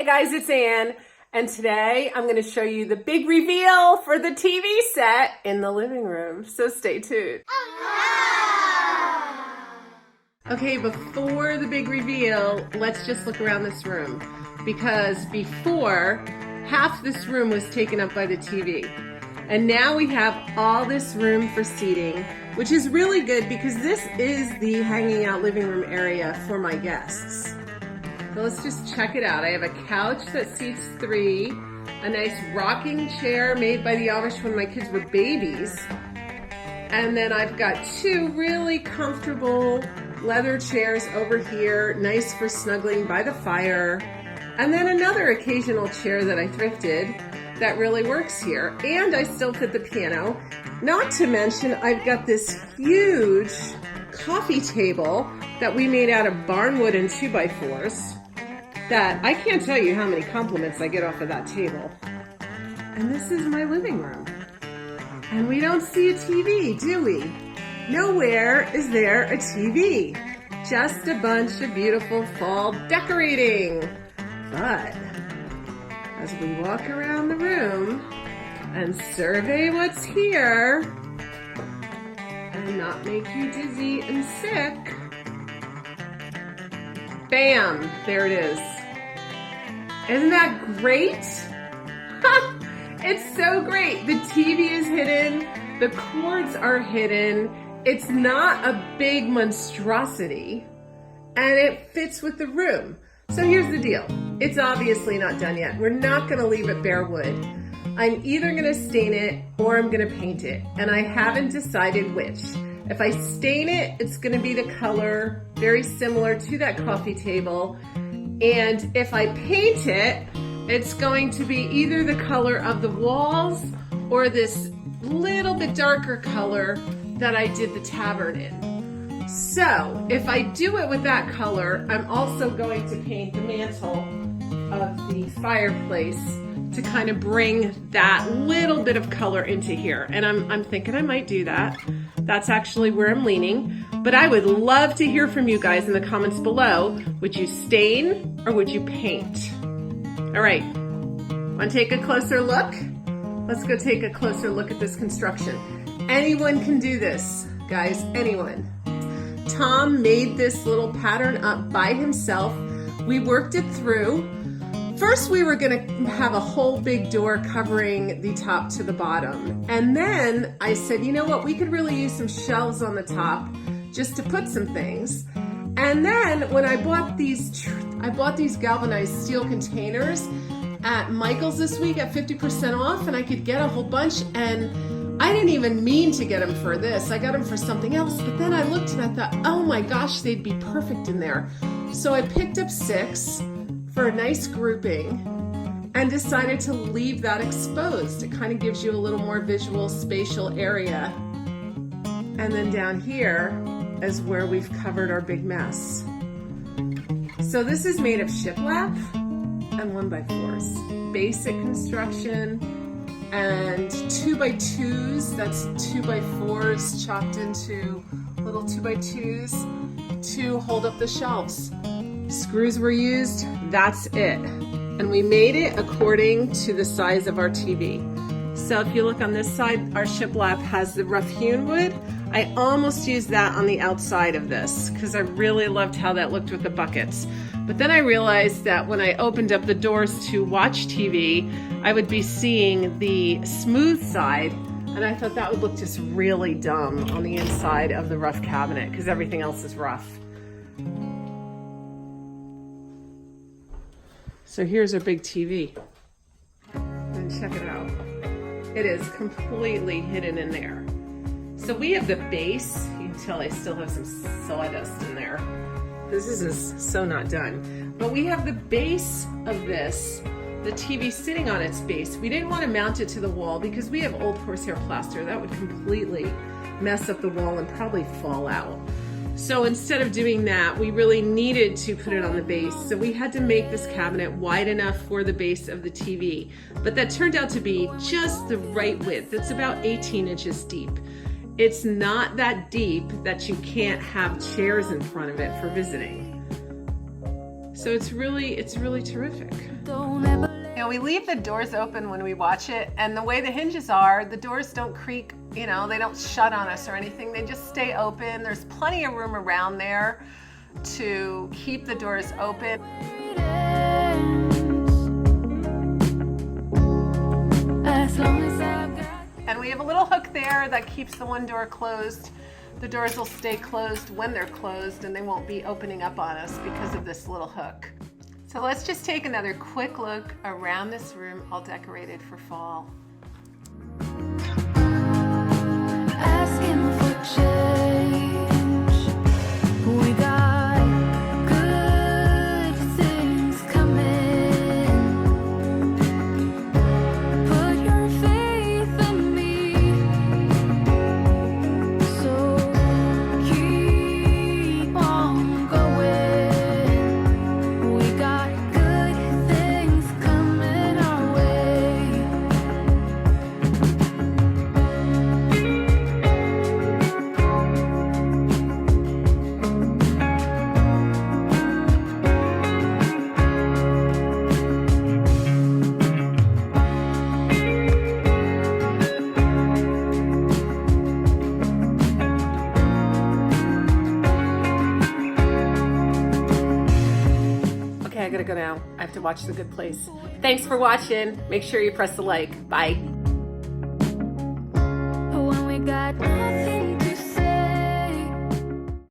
Hey guys, it's Ann, and today I'm going to show you the big reveal for the TV set in the living room, so stay tuned. Okay, before the big reveal, let's just look around this room, because before, half this room was taken up by the TV, and now we have all this room for seating, which is really good because this is the hanging out living room area for my guests. So let's just check it out. I have a couch that seats 3, a nice rocking chair made by the Amish when my kids were babies, and then I've got 2 really comfortable leather chairs over here, nice for snuggling by the fire, and then another occasional chair that I thrifted that really works here. And I still fit the piano. Not to mention, I've got this huge coffee table that we made out of barnwood and 2x4s. That I can't tell you how many compliments I get off of that table. And this is my living room. And we don't see a TV, do we? Nowhere is there a TV. Just a bunch of beautiful fall decorating. But as we walk around the room and survey what's here and not make you dizzy and sick, bam, there it is. Isn't that great? It's so great. The TV is hidden. The cords are hidden. It's not a big monstrosity. And it fits with the room. So here's the deal. It's obviously not done yet. We're not going to leave it bare wood. I'm either going to stain it or I'm going to paint it. And I haven't decided which. If I stain it, it's going to be the color very similar to that coffee table. And if I paint it, it's going to be either the color of the walls or this little bit darker color that I did the tavern in. So if I do it with that color, I'm also going to paint the mantle of the fireplace to kind of bring that little bit of color into here. And I'm thinking I might do that. That's actually where I'm leaning. But I would love to hear from you guys in the comments below. Would you stain or would you paint? All right, want to take a closer look? Let's go take a closer look at this construction. Anyone can do this, guys, anyone. Tom made this little pattern up by himself. We worked it through. First, we were gonna have a whole big door covering the top to the bottom. And then I said, you know what, we could really use some shelves on the top just to put some things. And then when I bought these galvanized steel containers at Michael's this week at 50% off, and I could get a whole bunch, and I didn't even mean to get them for this. I got them for something else, but then I looked and I thought, oh my gosh, they'd be perfect in there. So I picked up 6 for a nice grouping and decided to leave that exposed. It kind of gives you a little more visual spatial area. And then down here is where we've covered our big mess. So this is made of shiplap and 1x4s. Basic construction and 2x2s, that's 2x4s chopped into little 2x2s to hold up the shelves. Screws were used, that's it. And we made it according to the size of our TV. So if you look on this side, our shiplap has the rough hewn wood. I almost used that on the outside of this because I really loved how that looked with the buckets. But then I realized that when I opened up the doors to watch TV, I would be seeing the smooth side, and I thought that would look just really dumb on the inside of the rough cabinet because everything else is rough. So here's our big TV. And check it out. It is completely hidden in there. So we have the base. You can tell I still have some sawdust in there. This is so not done. But we have the base of this, the TV sitting on its base. We didn't want to mount it to the wall because we have old horsehair plaster. That would completely mess up the wall and probably fall out. So instead of doing that, we really needed to put it on the base. So we had to make this cabinet wide enough for the base of the TV. But that turned out to be just the right width. It's about 18 inches deep. It's not that deep that you can't have chairs in front of it for visiting. So it's really terrific. You know, we leave the doors open when we watch it, and the way the hinges are, the doors don't creak, you know, they don't shut on us or anything. They just stay open. There's plenty of room around there to keep the doors open. And we have a little hook there that keeps the one door closed. The doors will stay closed when they're closed, and they won't be opening up on us because of this little hook. So let's just take another quick look around this room, all decorated for fall. Asking for change. We got good things coming. Put your faith in me. So keep on going. We got good things coming our way. Okay, I gotta go now. I have to watch The Good Place. Thanks for watching. Make sure you press the like. Bye. When we got